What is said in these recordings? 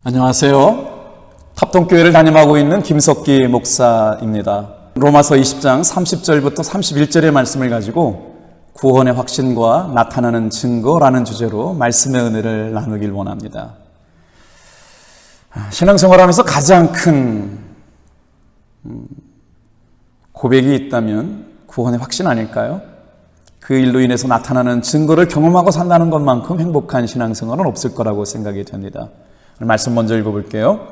안녕하세요. 탑동교회를 담임하고 있는 김석기 목사입니다. 로마서 20장 30절부터 31절의 말씀을 가지고 구원의 확신과 나타나는 증거라는 주제로 말씀의 은혜를 나누길 원합니다. 신앙생활하면서 가장 큰 고백이 있다면 구원의 확신 아닐까요? 그 일로 인해서 나타나는 증거를 경험하고 산다는 것만큼 행복한 신앙생활은 없을 거라고 생각이 됩니다. 말씀 먼저 읽어볼게요.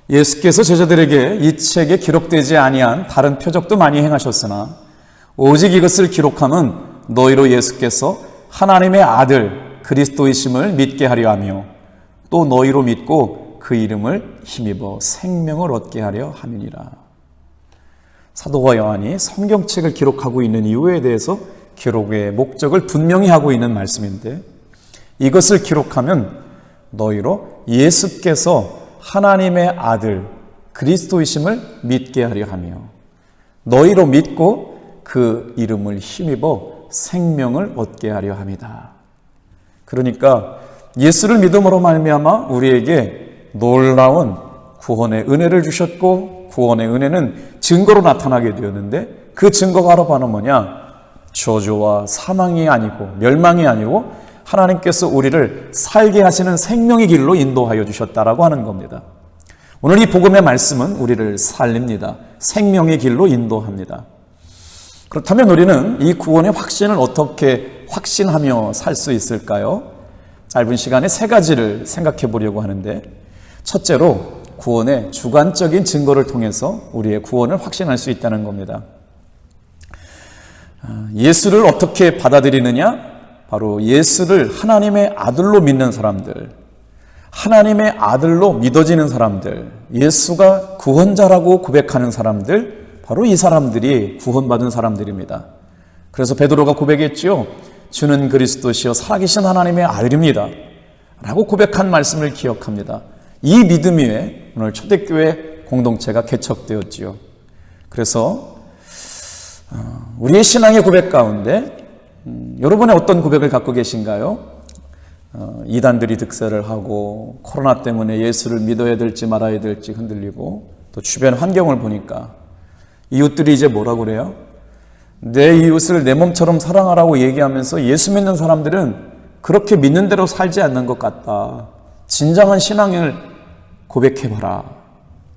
예수께서 제자들에게 이 책에 기록되지 아니한 다른 표적도 많이 행하셨으나 오직 이것을 기록함은 너희로 예수께서 하나님의 아들 그리스도이심을 믿게 하려 하며 또 너희로 믿고 그 이름을 힘입어 생명을 얻게 하려 함이니라. 사도와 요한이 성경책을 기록하고 있는 이유에 대해서 기록의 목적을 분명히 하고 있는 말씀인데, 이것을 기록하면 너희로 예수께서 하나님의 아들 그리스도이심을 믿게 하려 하며 너희로 믿고 그 이름을 힘입어 생명을 얻게 하려 함이다. 그러니까 예수를 믿음으로 말미암아 우리에게 놀라운 구원의 은혜를 주셨고, 구원의 은혜는 증거로 나타나게 되었는데, 그 증거가 바로 뭐냐? 저주와 사망이 아니고 멸망이 아니고 하나님께서 우리를 살게 하시는 생명의 길로 인도하여 주셨다라고 하는 겁니다. 오늘 이 복음의 말씀은 우리를 살립니다. 생명의 길로 인도합니다. 그렇다면 우리는 이 구원의 확신을 어떻게 확신하며 살 수 있을까요? 짧은 시간에 세 가지를 생각해 보려고 하는데, 첫째로 구원의 주관적인 증거를 통해서 우리의 구원을 확신할 수 있다는 겁니다. 예수를 어떻게 받아들이느냐? 바로 예수를 하나님의 아들로 믿는 사람들, 하나님의 아들로 믿어지는 사람들, 예수가 구원자라고 고백하는 사람들, 바로 이 사람들이 구원받은 사람들입니다. 그래서 베드로가 고백했지요. 주는 그리스도시요 살아계신 하나님의 아들입니다 라고 고백한 말씀을 기억합니다. 이 믿음 위에 오늘 초대교회 공동체가 개척되었지요. 그래서 우리의 신앙의 고백 가운데 여러분의 어떤 고백을 갖고 계신가요? 이단들이 득세를 하고 코로나 때문에 예수를 믿어야 될지 말아야 될지 흔들리고, 또 주변 환경을 보니까 이웃들이 이제 뭐라고 그래요? 내 이웃을 내 몸처럼 사랑하라고 얘기하면서 예수 믿는 사람들은 그렇게 믿는 대로 살지 않는 것 같다. 진정한 신앙을 고백해봐라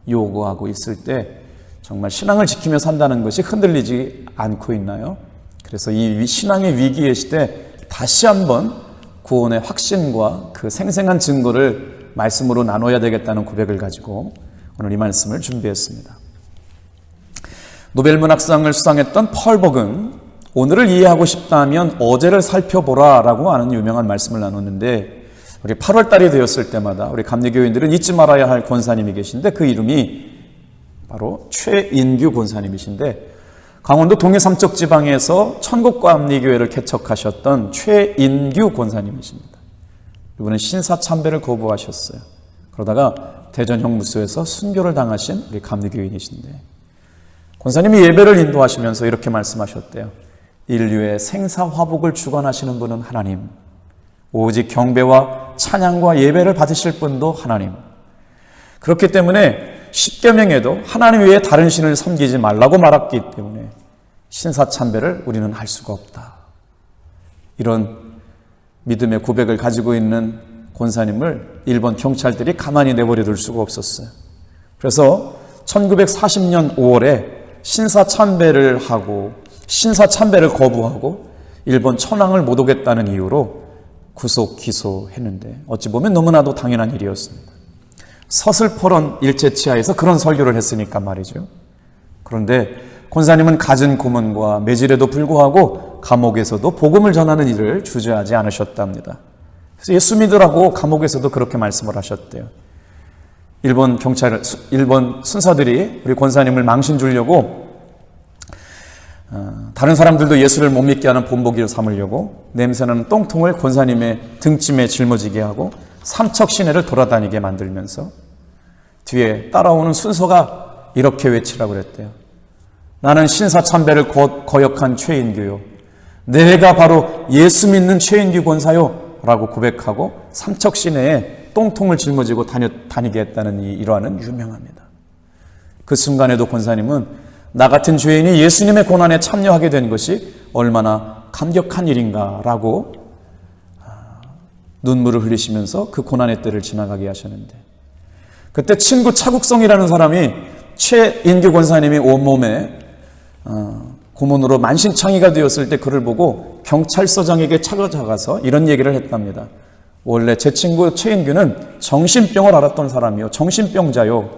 요구하고 있을 때 정말 신앙을 지키며 산다는 것이 흔들리지 않고 있나요? 그래서 이 신앙의 위기의 시대 다시 한번 구원의 확신과 그 생생한 증거를 말씀으로 나눠야 되겠다는 고백을 가지고 오늘 이 말씀을 준비했습니다. 노벨문학상을 수상했던 펄 버근, 오늘을 이해하고 싶다면 어제를 살펴보라 라고 하는 유명한 말씀을 나눴는데, 우리 8월 달이 되었을 때마다 우리 감리교인들은 잊지 말아야 할 권사님이 계신데, 그 이름이 바로 최인규 권사님이신데, 강원도 동해 삼척 지방에서 천국감리교회를 개척하셨던 최인규 권사님이십니다. 이분은 신사참배를 거부하셨어요. 그러다가 대전 형무소에서 순교를 당하신 우리 감리교인이신데, 권사님이 예배를 인도하시면서 이렇게 말씀하셨대요. 인류의 생사화복을 주관하시는 분은 하나님, 오직 경배와 찬양과 예배를 받으실 분도 하나님. 그렇기 때문에 십계명에도 하나님 외에 다른 신을 섬기지 말라고 말했기 때문에 신사참배를 우리는 할 수가 없다. 이런 믿음의 고백을 가지고 있는 권사님을 일본 경찰들이 가만히 내버려 둘 수가 없었어요. 그래서 1940년 5월에 신사참배를 하고 신사참배를 거부하고 일본 천황을 못 오겠다는 이유로 구속 기소했는데, 어찌 보면 너무나도 당연한 일이었습니다. 서슬퍼런 일제치하에서 그런 설교를 했으니까 말이죠. 그런데 권사님은 갖은 고문과 매질에도 불구하고 감옥에서도 복음을 전하는 일을 주저하지 않으셨답니다. 그래서 예수 믿으라고 감옥에서도 그렇게 말씀을 하셨대요. 일본 순사들이 우리 권사님을 망신 주려고 다른 사람들도 예수를 못 믿게 하는 본보기를 삼으려고 냄새나는 똥통을 권사님의 등짐에 짊어지게 하고 삼척 시내를 돌아다니게 만들면서 뒤에 따라오는 순서가 이렇게 외치라고 그랬대요. 나는 신사참배를 거역한 최인규요, 내가 바로 예수 믿는 최인규 권사요 라고 고백하고 삼척 시내에 똥통을 짊어지고 다니게 했다는 이 일화는 유명합니다. 그 순간에도 권사님은 나 같은 죄인이 예수님의 고난에 참여하게 된 것이 얼마나 감격한 일인가라고 눈물을 흘리시면서 그 고난의 때를 지나가게 하셨는데, 그때 친구 차국성이라는 사람이 최인규 권사님이 온몸에 고문으로 만신창이가 되었을 때 그를 보고 경찰서장에게 찾아가서 이런 얘기를 했답니다. 원래 제 친구 최인규는 정신병을 앓았던 사람이요, 정신병자요.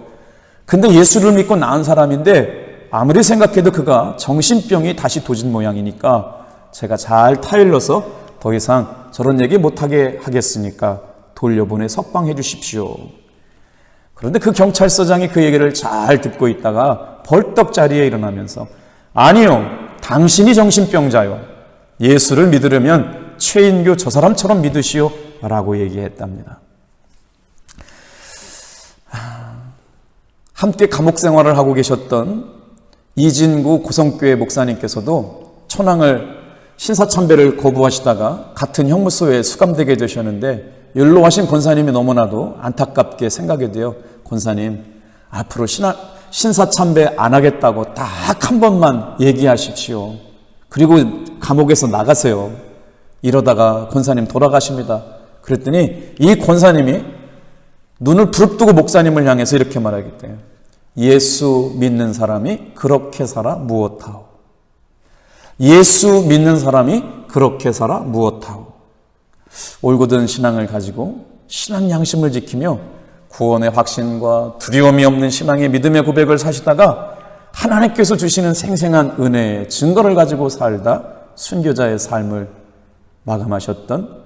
근데 예수를 믿고 나은 사람인데 아무리 생각해도 그가 정신병이 다시 도진 모양이니까 제가 잘 타일러서 더 이상 저런 얘기 못하게 하겠으니까 돌려보내 석방해 주십시오. 그런데 그 경찰서장이 그 얘기를 잘 듣고 있다가 벌떡 자리에 일어나면서 아니요, 당신이 정신병자요. 예수를 믿으려면 최인규 저 사람처럼 믿으시오 라고 얘기했답니다. 함께 감옥 생활을 하고 계셨던 이진구 고성교회 목사님께서도 천황을 신사참배를 거부하시다가 같은 형무소에 수감되게 되셨는데, 연로하신 권사님이 너무나도 안타깝게 생각이 되어 권사님 앞으로 신사참배 안 하겠다고 딱 한 번만 얘기하십시오. 그리고 감옥에서 나가세요. 이러다가 권사님 돌아가십니다. 그랬더니 이 권사님이 눈을 부릅뜨고 목사님을 향해서 이렇게 말하겠대요. 예수 믿는 사람이 그렇게 살아 무엇하오. 예수 믿는 사람이 그렇게 살아 무엇하오. 올곧은 신앙을 가지고 신앙 양심을 지키며 구원의 확신과 두려움이 없는 신앙의 믿음의 고백을 사시다가 하나님께서 주시는 생생한 은혜의 증거를 가지고 살다 순교자의 삶을 마감하셨던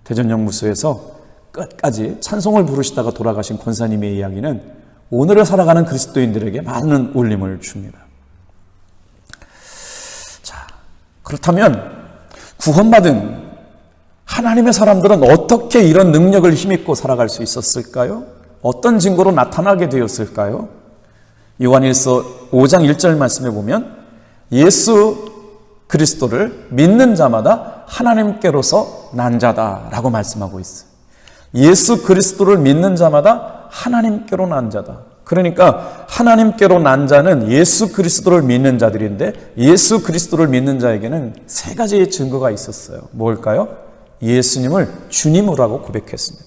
대전영무소에서 끝까지 찬송을 부르시다가 돌아가신 권사님의 이야기는 오늘을 살아가는 그리스도인들에게 많은 울림을 줍니다. 자, 그렇다면 구원받은 하나님의 사람들은 어떻게 이런 능력을 힘입고 살아갈 수 있었을까요? 어떤 증거로 나타나게 되었을까요? 요한일서 5장 1절 말씀에 보면 예수 그리스도를 믿는 자마다 하나님께로서 난 자다라고 말씀하고 있어요. 예수 그리스도를 믿는 자마다 하나님께로 난 자다. 그러니까 하나님께로 난 자는 예수 그리스도를 믿는 자들인데, 예수 그리스도를 믿는 자에게는 세 가지의 증거가 있었어요. 뭘까요? 예수님을 주님으로 하고 고백했습니다.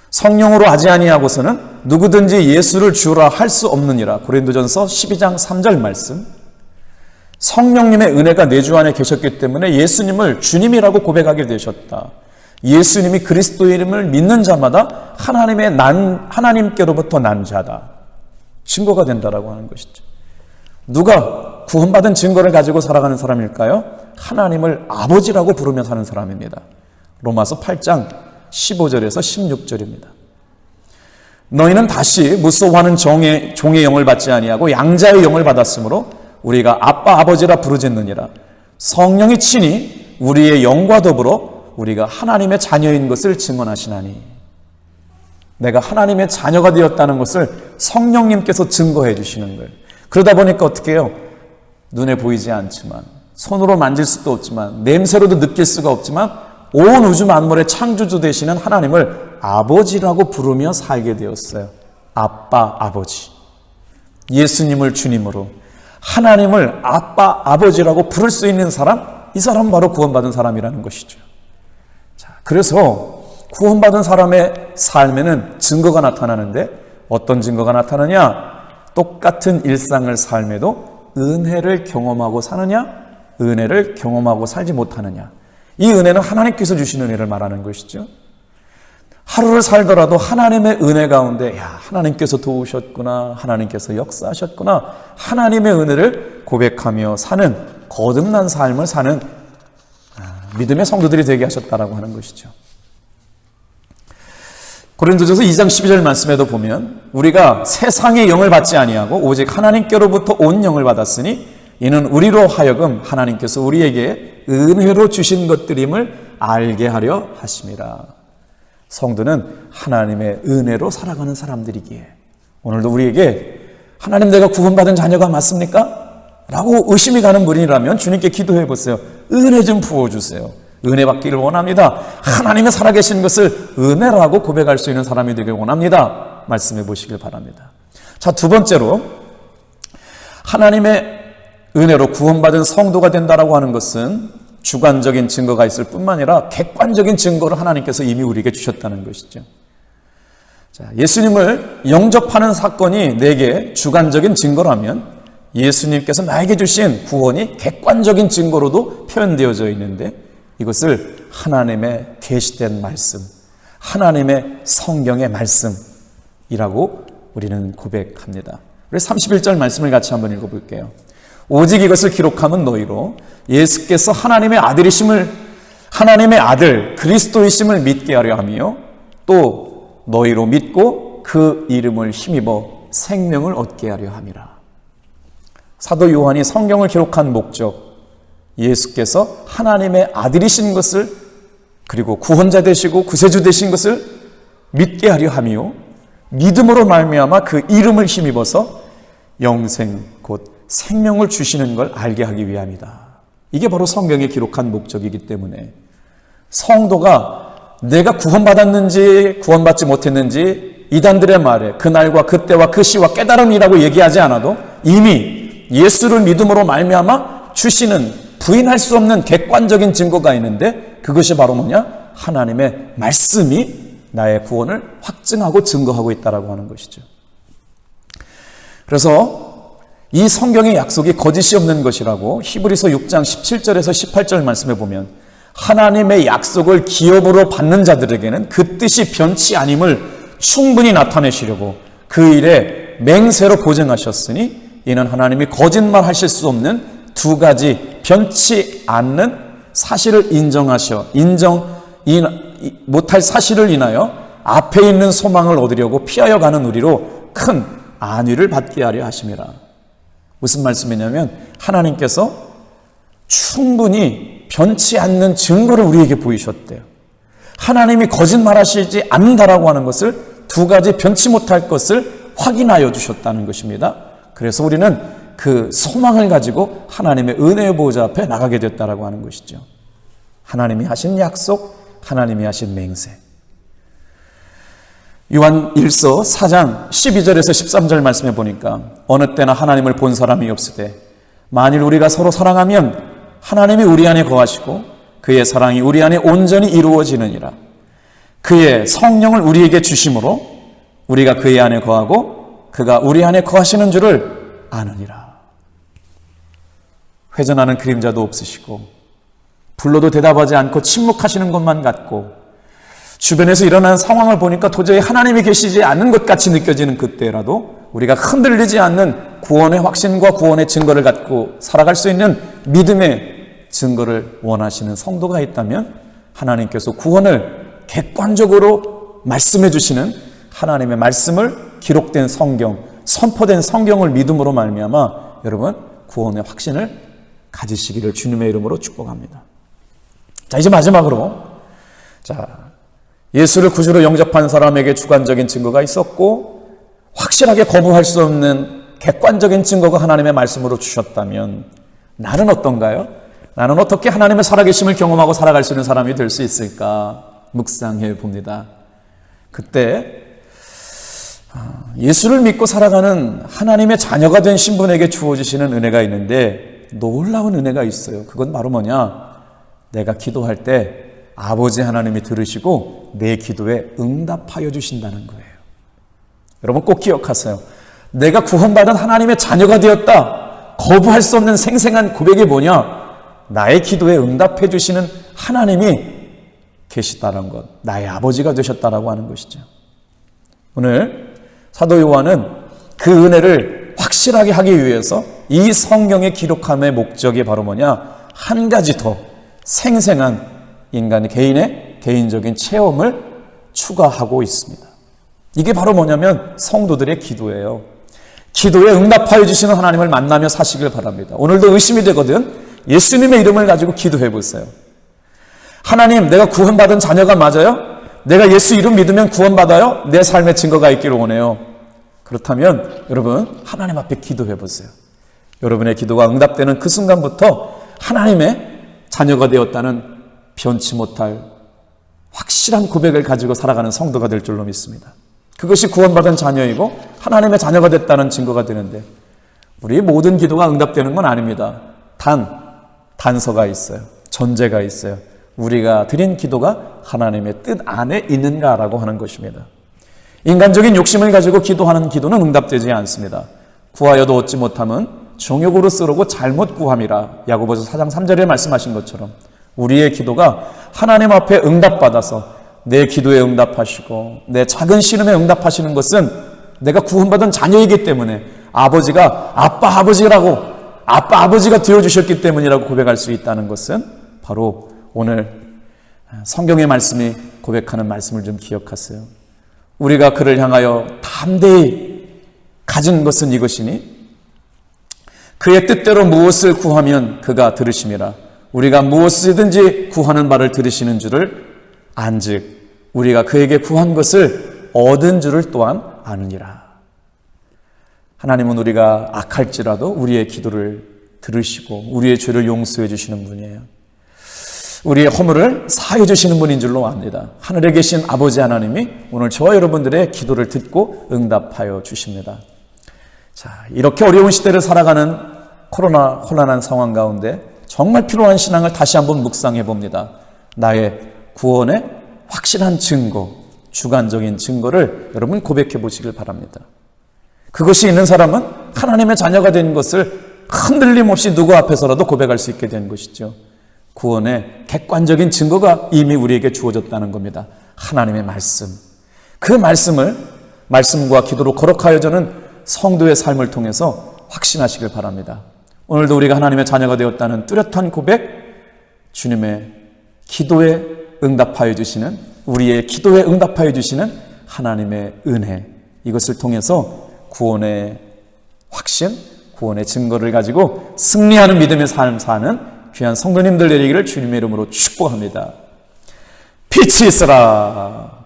성령으로 하지 아니하고서는 누구든지 예수를 주라 할 수 없느니라. 고린도전서 12장 3절 말씀. 성령님의 은혜가 내 주 안에 계셨기 때문에 예수님을 주님이라고 고백하게 되셨다. 예수님이 그리스도인임을 믿는 자마다 하나님께로부터 난 자다. 증거가 된다라고 하는 것이죠. 누가 구원받은 증거를 가지고 살아가는 사람일까요? 하나님을 아버지라고 부르며 사는 사람입니다. 로마서 8장 15절에서 16절입니다. 너희는 다시 무소하는 종의 영을 받지 아니하고 양자의 영을 받았으므로 우리가 아빠 아버지라 부르짖느니라. 성령이 친히 우리의 영과 더불어 우리가 하나님의 자녀인 것을 증언하시나니. 내가 하나님의 자녀가 되었다는 것을 성령님께서 증거해 주시는 거예요. 그러다 보니까 어떻게 해요? 눈에 보이지 않지만, 손으로 만질 수도 없지만, 냄새로도 느낄 수가 없지만 온 우주 만물의 창조주 되시는 하나님을 아버지라고 부르며 살게 되었어요. 아빠, 아버지. 예수님을 주님으로 하나님을 아빠, 아버지라고 부를 수 있는 사람, 이 사람은 바로 구원받은 사람이라는 것이죠. 자, 그래서 구원받은 사람의 삶에는 증거가 나타나는데, 어떤 증거가 나타나냐? 똑같은 일상을 삶에도 은혜를 경험하고 사느냐, 은혜를 경험하고 살지 못하느냐. 이 은혜는 하나님께서 주신 은혜를 말하는 것이죠. 하루를 살더라도 하나님의 은혜 가운데, 야, 하나님께서 도우셨구나, 하나님께서 역사하셨구나, 하나님의 은혜를 고백하며 사는 거듭난 삶을 사는 믿음의 성도들이 되게 하셨다라고 하는 것이죠. 고린도전서 2장 12절 말씀에도 보면 우리가 세상의 영을 받지 아니하고 오직 하나님께로부터 온 영을 받았으니 이는 우리로 하여금 하나님께서 우리에게 은혜로 주신 것들임을 알게 하려 하심이라. 성도는 하나님의 은혜로 살아가는 사람들이기에 오늘도 우리에게 하나님, 내가 구원받은 자녀가 맞습니까? 라고 의심이 가는 분이라면 주님께 기도해 보세요. 은혜 좀 부어주세요. 은혜 받기를 원합니다. 하나님의 살아계신 것을 은혜라고 고백할 수 있는 사람이 되길 원합니다. 말씀해 보시길 바랍니다. 자, 두 번째로 하나님의 은혜로 구원받은 성도가 된다라고 하는 것은 주관적인 증거가 있을 뿐만 아니라 객관적인 증거를 하나님께서 이미 우리에게 주셨다는 것이죠. 자, 예수님을 영접하는 사건이 내게 주관적인 증거라면 예수님께서 나에게 주신 구원이 객관적인 증거로도 표현되어져 있는데 이것을 하나님의 계시된 말씀, 하나님의 성경의 말씀이라고 우리는 고백합니다. 그래서 31절 말씀을 같이 한번 읽어볼게요. 오직 이것을 기록함은 너희로 예수께서 하나님의 아들이심을, 하나님의 아들 그리스도이심을 믿게 하려 하며 또 너희로 믿고 그 이름을 힘입어 생명을 얻게 하려 함이라. 사도 요한이 성경을 기록한 목적, 예수께서 하나님의 아들이신 것을, 그리고 구원자 되시고 구세주 되신 것을 믿게 하려 하며 믿음으로 말미암아 그 이름을 힘입어서 영생 곧 생명을 주시는 걸 알게 하기 위함이다. 이게 바로 성경에 기록한 목적이기 때문에 성도가 내가 구원받았는지 구원받지 못했는지 이단들의 말에 그날과 그때와 그 시와 깨달음이라고 얘기하지 않아도 이미 예수를 믿음으로 말미암아 주시는 부인할 수 없는 객관적인 증거가 있는데 그것이 바로 뭐냐? 하나님의 말씀이 나의 구원을 확증하고 증거하고 있다라고 하는 것이죠. 그래서 이 성경의 약속이 거짓이 없는 것이라고 히브리서 6장 17절에서 18절 말씀에 보면 하나님의 약속을 기업으로 받는 자들에게는 그 뜻이 변치 아님을 충분히 나타내시려고 그 일에 맹세로 보증하셨으니 이는 하나님이 거짓말 하실 수 없는 두 가지 변치 않는 사실을 못할 사실을 인하여 앞에 있는 소망을 얻으려고 피하여 가는 우리로 큰 안위를 받게 하려 하심이라. 무슨 말씀이냐면 하나님께서 충분히 변치 않는 증거를 우리에게 보이셨대요. 하나님이 거짓말하시지 않는다라고 하는 것을 두 가지 변치 못할 것을 확인하여 주셨다는 것입니다. 그래서 우리는 그 소망을 가지고 하나님의 은혜의 보좌 앞에 나가게 됐다라고 하는 것이죠. 하나님이 하신 약속, 하나님이 하신 맹세. 요한 1서 4장 12절에서 13절 말씀해 보니까 어느 때나 하나님을 본 사람이 없으되 만일 우리가 서로 사랑하면 하나님이 우리 안에 거하시고 그의 사랑이 우리 안에 온전히 이루어지느니라. 그의 성령을 우리에게 주심으로 우리가 그의 안에 거하고 그가 우리 안에 거하시는 줄을 아느니라. 회전하는 그림자도 없으시고 불러도 대답하지 않고 침묵하시는 것만 같고 주변에서 일어나는 상황을 보니까 도저히 하나님이 계시지 않는 것 같이 느껴지는 그때라도 우리가 흔들리지 않는 구원의 확신과 구원의 증거를 갖고 살아갈 수 있는 믿음의 증거를 원하시는 성도가 있다면 하나님께서 구원을 객관적으로 말씀해 주시는 하나님의 말씀을 기록된 성경, 선포된 성경을 믿음으로 말미암아 여러분 구원의 확신을 가지시기를 주님의 이름으로 축복합니다. 자, 이제 마지막으로 예수를 구주로 영접한 사람에게 주관적인 증거가 있었고 확실하게 거부할 수 없는 객관적인 증거가 하나님의 말씀으로 주셨다면 나는 어떤가요? 나는 어떻게 하나님의 살아계심을 경험하고 살아갈 수 있는 사람이 될 수 있을까 묵상해 봅니다. 그때 예수를 믿고 살아가는 하나님의 자녀가 된 신분에게 주어지시는 은혜가 있는데 놀라운 은혜가 있어요. 그건 바로 뭐냐? 내가 기도할 때 아버지 하나님이 들으시고 내 기도에 응답하여 주신다는 거예요. 여러분 꼭 기억하세요. 내가 구원받은 하나님의 자녀가 되었다. 거부할 수 없는 생생한 고백이 뭐냐? 나의 기도에 응답해 주시는 하나님이 계시다는 것, 나의 아버지가 되셨다라고 하는 것이죠. 오늘 사도 요한은 그 은혜를 확실하게 하기 위해서 이 성경에 기록함의 목적이 바로 뭐냐? 한 가지 더 생생한 인간의 개인의 개인적인 체험을 추가하고 있습니다. 이게 바로 뭐냐면 성도들의 기도예요. 기도에 응답하여 주시는 하나님을 만나며 사시길 바랍니다. 오늘도 의심이 되거든. 예수님의 이름을 가지고 기도해 보세요. 하나님, 내가 구원받은 자녀가 맞아요? 내가 예수 이름 믿으면 구원받아요? 내 삶의 증거가 있기를 원해요. 그렇다면 여러분 하나님 앞에 기도해 보세요. 여러분의 기도가 응답되는 그 순간부터 하나님의 자녀가 되었다는 변치 못할 확실한 고백을 가지고 살아가는 성도가 될 줄로 믿습니다. 그것이 구원받은 자녀이고 하나님의 자녀가 됐다는 증거가 되는데, 우리의 모든 기도가 응답되는 건 아닙니다. 단서가 있어요. 전제가 있어요. 우리가 드린 기도가 하나님의 뜻 안에 있는가라고 하는 것입니다. 인간적인 욕심을 가지고 기도하는 기도는 응답되지 않습니다. 구하여도 얻지 못함은 정욕으로 쓰르고 잘못 구함이라. 야고보서 4장 3절에 말씀하신 것처럼 우리의 기도가 하나님 앞에 응답받아서 내 기도에 응답하시고 내 작은 신음에 응답하시는 것은 내가 구원받은 자녀이기 때문에 아버지가 아버지가 되어주셨기 때문이라고 고백할 수 있다는 것은 바로 오늘 성경의 말씀이 고백하는 말씀을 좀 기억하세요. 우리가 그를 향하여 담대히 가진 것은 이것이니 그의 뜻대로 무엇을 구하면 그가 들으심이라. 우리가 무엇이든지 구하는 바를 들으시는 줄을 안즉 우리가 그에게 구한 것을 얻은 줄을 또한 아느니라. 하나님은 우리가 악할지라도 우리의 기도를 들으시고 우리의 죄를 용서해 주시는 분이에요. 우리의 허물을 사해 주시는 분인 줄로 압니다. 하늘에 계신 아버지 하나님이 오늘 저와 여러분들의 기도를 듣고 응답하여 주십니다. 자, 이렇게 어려운 시대를 살아가는 코로나 혼란한 상황 가운데 정말 필요한 신앙을 다시 한번 묵상해 봅니다. 나의 구원의 확실한 증거, 주관적인 증거를 여러분 고백해 보시길 바랍니다. 그것이 있는 사람은 하나님의 자녀가 된 것을 흔들림 없이 누구 앞에서라도 고백할 수 있게 된 것이죠. 구원의 객관적인 증거가 이미 우리에게 주어졌다는 겁니다. 하나님의 말씀. 그 말씀과 기도로 거룩하여 저는 성도의 삶을 통해서 확신하시길 바랍니다. 오늘도 우리가 하나님의 자녀가 되었다는 뚜렷한 고백, 주님의 기도에 응답하여 주시는, 우리의 기도에 응답하여 주시는 하나님의 은혜, 이것을 통해서 구원의 확신, 구원의 증거를 가지고 승리하는 믿음의 삶 사는 귀한 성도님들 되리기를 주님의 이름으로 축복합니다. 빛이 있어라.